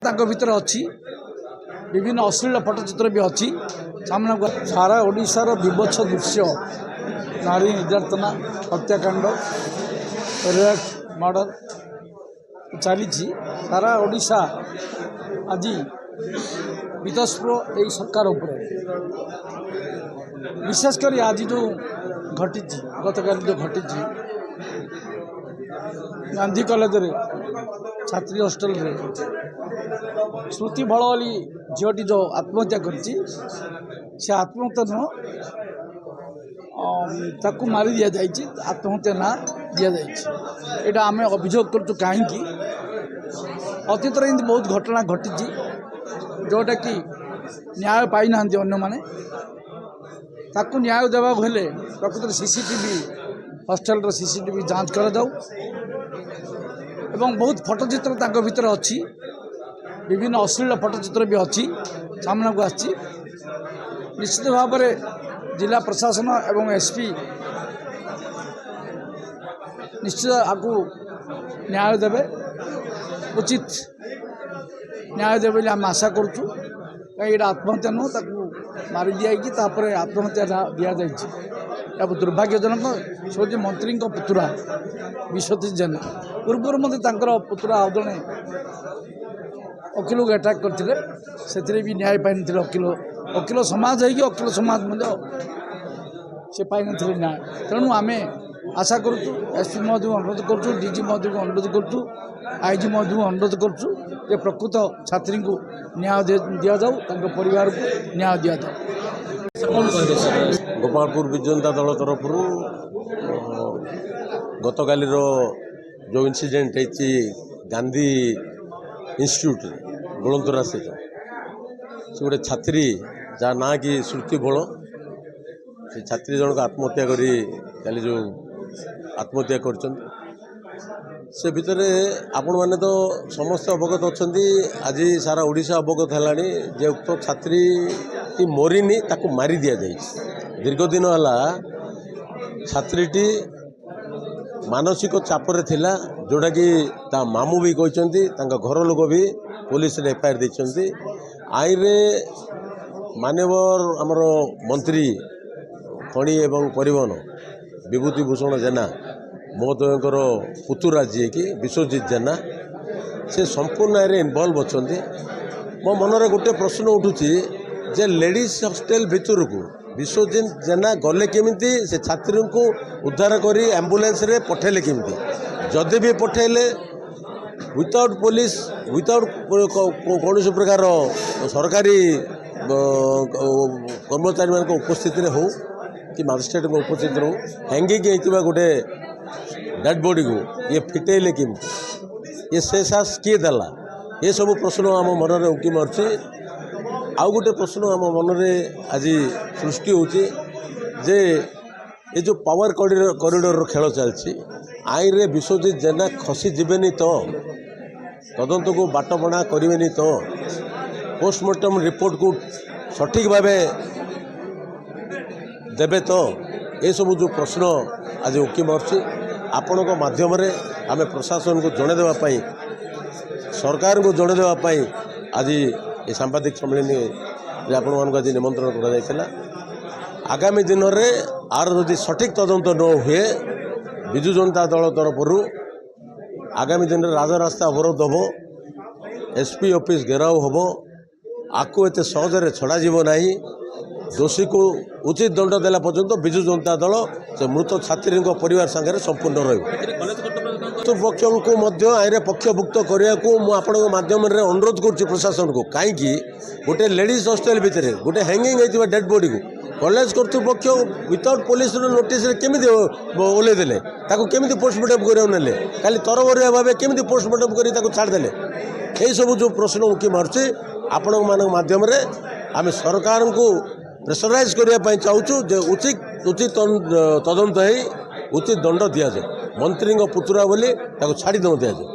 भीतर अच्छी विभिन्न अश्लील पट्टचित्र भी अच्छी सामना सारा ओडिशार विभत्स दृश्य नारी निर्यातना हत्याकांड रेप मर्डर चली सारा ओडिशा आज वितस्प्र यही सरकार उपर विशेषकर आज जो घटी गतकाल जो घटी गांधी कॉलेज रे छात्री हॉस्टल रे श्रुति भड़वली झीटी जो आत्महत्या करची से आत्महत्या नुह ताकू मारी दि जाइए आत्महत्या ना दि जाइए यहाँ आम अभियोग करूँ कहीं अतीत बहुत घटना घटी जोटा कि न्याय पाई ना अन्य माने ताकू न्याय देवा हेले प्रकृत सीसीटीवी हॉस्टल सीसीटीवी जांच कर बहुत फटोचित्र भीतर अच्छी विभिन्न अश्लील पट्टचित्र भी अच्छी सामना को आसी निश्चित भाव में जिला प्रशासन एवं एसपी निश्चित आपको न्याय देवे उचित न्याय देवे आम आशा करूँ कहीं आत्महत्या नुह मारी दिखाई आत्महत्या दि जाए दुर्भाग्यजनक से मंत्री पुतुरा विश्वजीत जेना पूर्व मध्य पुतुरा आउ जड़े वकिल को अटैक करते से भी न्याय पाई ना वकिल वकिल समाज है कि वकिल समाज से पाई ना न्याय तेणु आम आशा करूँ एसपी महोदय को अनुरोध करूँ डीजी महोदय को अनुरोध करूँ आईजी महोदय को अनुरोध करूँ प्रकृत छात्री को न्याय दि जाऊ परिवार को न्याय दि जाऊ। गोपालपुर विजु जनता दल तरफ गतकाल जो इनसीडेंट है गांधी इंस्टीट्यूट गुलंतरा सहित से गोटे छात्री जहाँ ना कि श्रुति बल से छात्री जनक आत्महत्या कल जो आत्महत्या कर से भितर आपण मैंने तो समस्त अवगत अच्छा आज सारा ओडिशा अवगत है जे उक्त छात्री टी मरीनी ताकू मारी दि जाए दीर्घ दिन है छात्रीटी मानसिक चापर थिला जोड़ा कि ता मामू भी कहते घर लोग भी पुलिस एफआईआर देते आईन मानवर आमर मंत्री खनि एवं परिवहन विभूति भूषण जेना महोदयर पुतुरा जी कि विश्वजीत जेना से संपूर्ण इनवल्व अच्छा मो मनरे गोटे प्रश्न उठुची जे लेडीज हॉस्टेल भितर को विश्वजीत जेना गले केमिति से छात्री को उद्धार करी एम्बुलेंस रे पठेले केमिति जदि भी पठेले विदाउट पुलिस विदाउट कौन प्रकार सरकारी कर्मचारी मान उपस्थित हो कि मजिस्ट्रेट उपस्थित हो हैंगिंग होता गोटे डेड बॉडी को ये फिटेले केमिति ये से साहस किए देला ये सब प्रश्न आम मन में उकी मार्ची आउ गोटे प्रश्न आम मन में आज सृष्टि होची जे ये जो पावर कॉरिडोर खेल चलती आईन रे विश्वजीत जेना खसी जीवेनि तो तदंत को बाट बणा करेनि तो पोस्टमार्टम रिपोर्ट को सठिक भाव देवे तो ये सब जो प्रश्न आज उकी मार्ची आपण माध्यम आम प्रशासन को जड़े देवाई सरकार को जड़े देवाई आज ये सांबादिक सम्मेलन आपण मान आज निमंत्रण कर आगामी दिन में आर जदि सठिक तदंत न हुए विजु जनता दल तरफ आगामी दिन में राजरास्ता अवरोध हम एसपी ऑफिस घेराव हम आपको एत सहजरे छड़ा ना दोषी को उचित दंड देला पर्यंत विजु जनता दल से मृत छात्री परिवार संगे संपूर्ण रपक्ष को आईन पक्षभुक्त करने को मुझे माध्यम अनुरोध कर प्रशासन को कहीं गोटे लेडीज हॉस्टेल भितर गोटे हैंगिंग होता डेड बॉडी को कॉलेज कर्तृपक्ष विदाउट पुलिस नोटिस केमी ओल्लैदेले केमी पोस्टमार्टम करने खाली तरबरिया भाव केमी पोस्टमार्टम कर छाड़देले यही सब जो प्रश्न उकी मार्ची आपण माध्यम आम सरकार को प्रेसराइज करने चाहूँ जे उचित तदंत है उचित दंड दि जाए मंत्री पुतुरा बोली छाड़ी दे दिया जाए।